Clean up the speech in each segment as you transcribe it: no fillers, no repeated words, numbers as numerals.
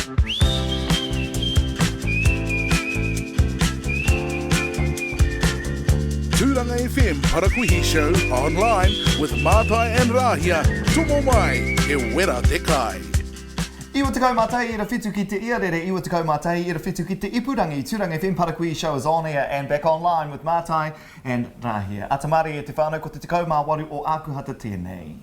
Turanga FM Parakuihi Show online with Matai and Rahia. Tomo mai, e wera te kai. Iwa te matai I ra whitu ki te iarere, iwa te matai I ra whitu ki te ipurangi. Turanga FM Parakuihi Show is on air and back online with Matai and Rahia. Atamari e te whānau ko te mā waru o Akuhata tēnei.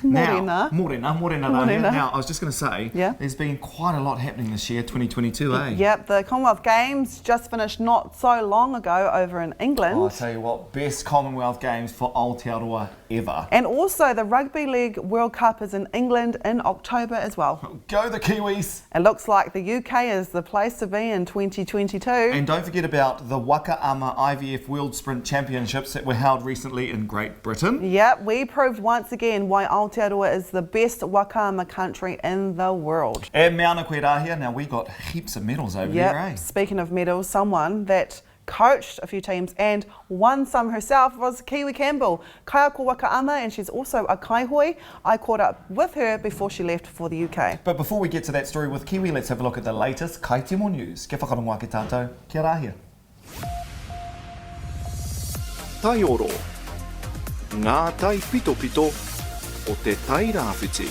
Morena. Rahia. Now, I was just going to say, there's been quite a lot happening this year, 2022, eh? Yep, the Commonwealth Games just finished not so long ago over in England. Oh, I'll tell you what, best Commonwealth Games for Aotearoa ever. And also the Rugby League World Cup is in England in October as well. Go the Kiwis! It looks like the UK is the place to be in 2022. And don't forget about the Waka IVF World Sprint Championships that were held recently in Great Britain. Yep, we proved once again why Aotearoa is the best waka country in the world. E me ana koe Rahia, now we got heaps of medals over there, eh? Speaking of medals, someone that coached a few teams and won some herself was Kiwi Campbell. Kai ko waka ama, and she's also a kaihoi. I caught up with her before she left for the UK. But before we get to that story with Kiwi, let's have a look at the latest Kai Tomo news. Ke whakarongoa ki tātou, kia Rahia. Tai oro. Ngā tai pito pito o te tai rāwhiti.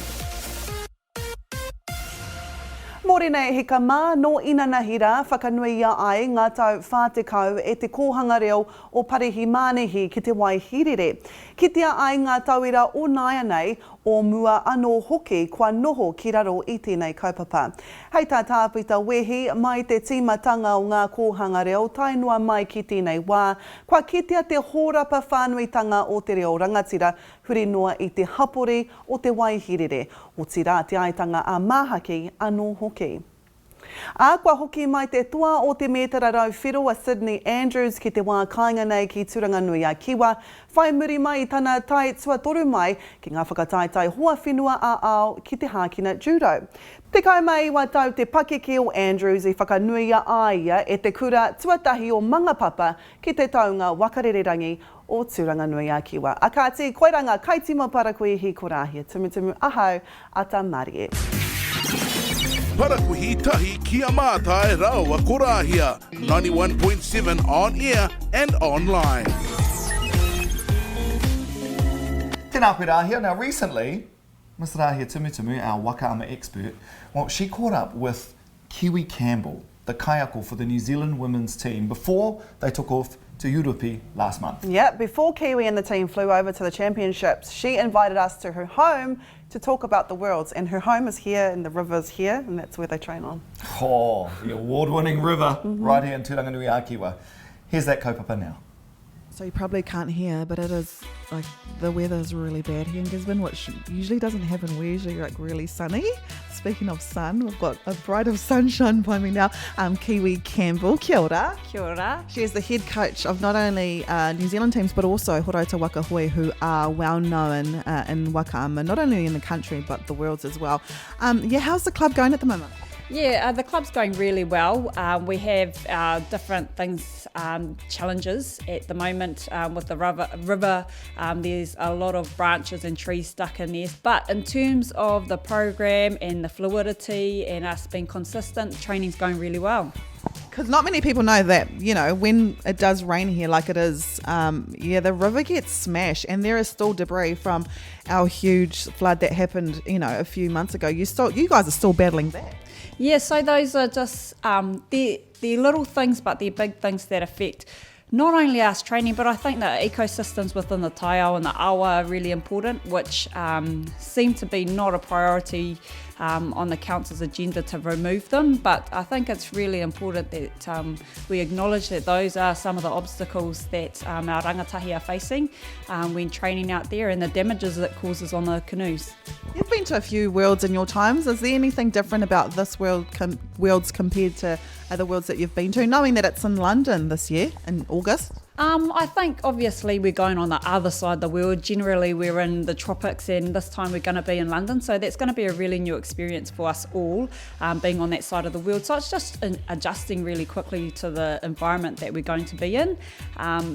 Morena he ka mā no ina nahira whakanui ia ai ngā tau whātekau e te kōhanga reo o Parehi Mānehi ki te wai hirere. Kitea ai ngā tauira o naia nei o mua anō hoki kua noho ki raro I tēnei kaupapa. Hei tā tāpita wehi mai te tīmatanga o ngā kōhanga reo tainua mai ki tēnei wā, kua kitea te hōrapa whānuitanga o te reo rangatira huri noa I te hapori o te waihirere, o tira te aitanga a māhaki anō hoki. A kua hoki mai te tua o te metara rau whiro a Sydney Andrews ki te wā kāinga nei ki Turanga nui a Kiwa, whai muri mai I tana tai tuatoru mai ki ngā whakataitai hoa whenua a ao ki te hākina judo. Te kai mai wa tau te pakeke o Andrews I whakanui a aia e te kura tuatahi o mangapapa ki te taunga wakarererangi o Turanga nui a Kiwa. A kāti, koiranga kaitimo Parakuihi ko Rahia, tumutumu ahau ata marie. Parakuihi tahi kia Matai Raua ko Rahia. 91.7 on air and online. Tēnā koe Rahia. Now recently, Ms. Rahia Tumutumu, our waka ama expert, well, she caught up with Kiwi Campbell, the kayako for the New Zealand women's team, before they took off to Europe last month. Yep, before Kiwi and the team flew over to the championships, she invited us to her home to talk about the Worlds, and her home is here and the river's here, and that's where they train on. Oh, the award-winning river right here in Turanga nui a Kiwa. Here's that kaupapa now. So you probably can't hear, but it is like the weather is really bad here in Gisborne, which usually doesn't happen. We're usually like really sunny. Speaking of sun, we've got a bright of sunshine by me now. Kiwi Campbell, kia ora. Kia ora. She is the head coach of not only New Zealand teams, but also Horauta Waka Hoi, who are well known in Waka ama, not only in the country, but the worlds as well. How's the club going at the moment? Yeah, the club's going really well. We have different things, challenges at the moment with the river. There's a lot of branches and trees stuck in there. But in terms of the program and the fluidity and us being consistent, training's going really well. Because not many people know that, you know, when it does rain here like it is, the river gets smashed and there is still debris from our huge flood that happened, you know, a few months ago. You guys are still battling that. Yeah, so those are just, they're little things, but they're big things that affect not only us training, but I think the ecosystems within the taiao and the awa are really important, which seem to be not a priority on the council's agenda to remove them. But I think it's really important that we acknowledge that those are some of the obstacles that our rangatahi are facing when training out there, and the damages it causes on the canoes. You've been to a few worlds in your times. Is there anything different about this worlds compared to other worlds that you've been to, knowing that it's in London this year in August? I think obviously we're going on the other side of the world. Generally we're in the tropics, and this time we're going to be in London, so that's going to be a really new experience for us all, being on that side of the world. So it's just adjusting really quickly to the environment that we're going to be in.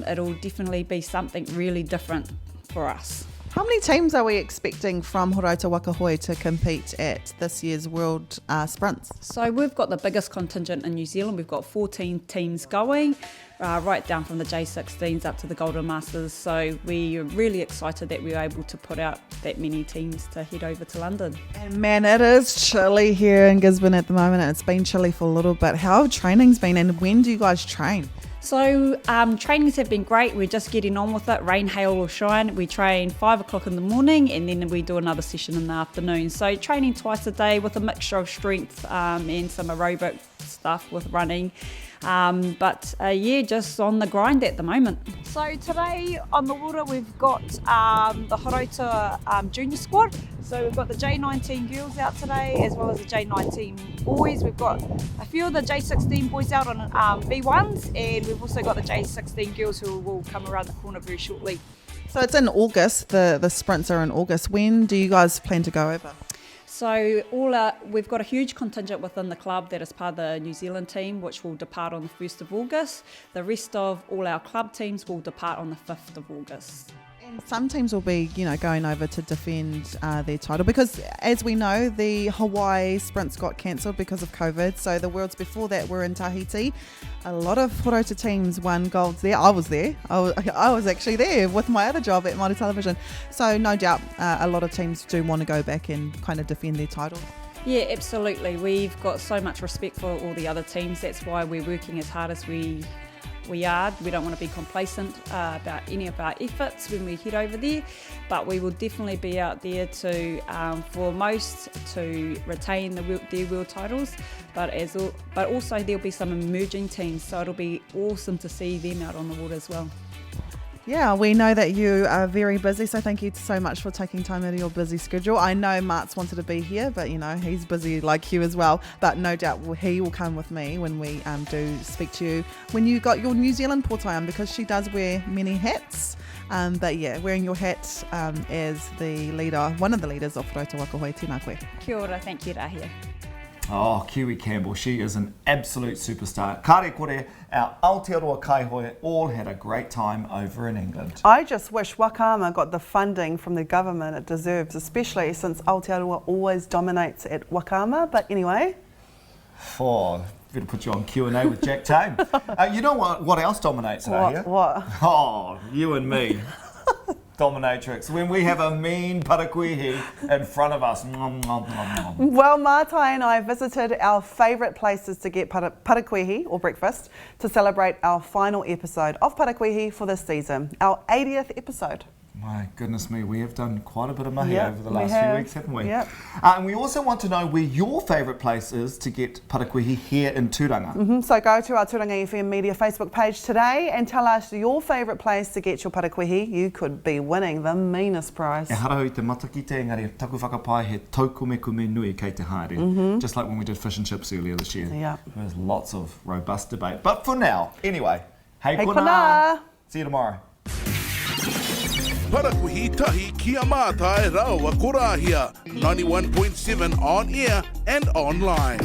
It'll definitely be something really different for us. How many teams are we expecting from Horauta Wakahoe to compete at this year's World Sprints? So we've got the biggest contingent in New Zealand. We've got 14 teams going, right down from the J16s up to the Golden Masters. So we're really excited that we're able to put out that many teams to head over to London. And man, it is chilly here in Gisborne at the moment. It's been chilly for a little bit. How have training's been, and when do you guys train? So trainings have been great. We're just getting on with it. Rain, hail or shine. We train 5 o'clock in the morning and then we do another session in the afternoon. So training twice a day with a mixture of strength and some aerobic stuff with running. But just on the grind at the moment. So today on the water we've got the Horauta junior squad. So we've got the J19 girls out today as well as the J19 boys. We've got a few of the J16 boys out on V1s, and we've also got the J16 girls who will come around the corner very shortly. So it's in August, the sprints are in August. When do you guys plan to go over? So we've got a huge contingent within the club that is part of the New Zealand team, which will depart on the 1st of August. The rest of all our club teams will depart on the 5th of August. And some teams will be, going over to defend their title because, as we know, the Hawaii sprints got cancelled because of COVID. So the Worlds before that were in Tahiti. A lot of Horauta teams won golds there. I was there. I was actually there with my other job at Māori Television. So no doubt a lot of teams do want to go back and kind of defend their titles. Yeah, absolutely. We've got so much respect for all the other teams. That's why we're working as hard as we are. We don't want to be complacent about any of our efforts when we head over there, but we will definitely be out there to for most to retain their world titles, but also there'll be some emerging teams, so it'll be awesome to see them out on the water as well. Yeah, we know that you are very busy, so thank you so much for taking time out of your busy schedule. I know Mart's wanted to be here, but he's busy like you as well. But no doubt he will come with me when we do speak to you when you got your New Zealand portai on, because she does wear many hats. But yeah, wearing your hat as the leader, one of the leaders of Horauta Wakahoe, tēnā koe. Kia ora, thank you, Rahia. Oh, Kiwi Campbell, she is an absolute superstar. Kāre kore, our Aotearoa Kaihoe all had a great time over in England. I just wish Waka got the funding from the government it deserves, especially since Aotearoa always dominates at Waka. But anyway. Oh, better put you on Q&A with Jack Tame. You know what else dominates here? What? Oh, you and me. Dominatrix, when we have a mean Parakuihi in front of us. Well, Matai and I visited our favourite places to get Parakuihi, or breakfast, to celebrate our final episode of Parakuihi for this season, our 80th episode. My goodness me, we have done quite a bit of mahi over the last few weeks, haven't we? Yep. And we also want to know where your favourite place is to get Parakuihi here in Turanga. So go to our Turanga FM Media Facebook page today and tell us your favourite place to get your Parakuihi. You could be winning the meanest prize. E harau I te mataki te engari, taku whakapai he taukume nui kei te haere. Just like when we did fish and chips earlier this year. Yeah. There's lots of robust debate. But for now, anyway, hey kona. Kona! See you tomorrow. Parakuihi tahi kia Matai Rahia, 91.7 on air and online.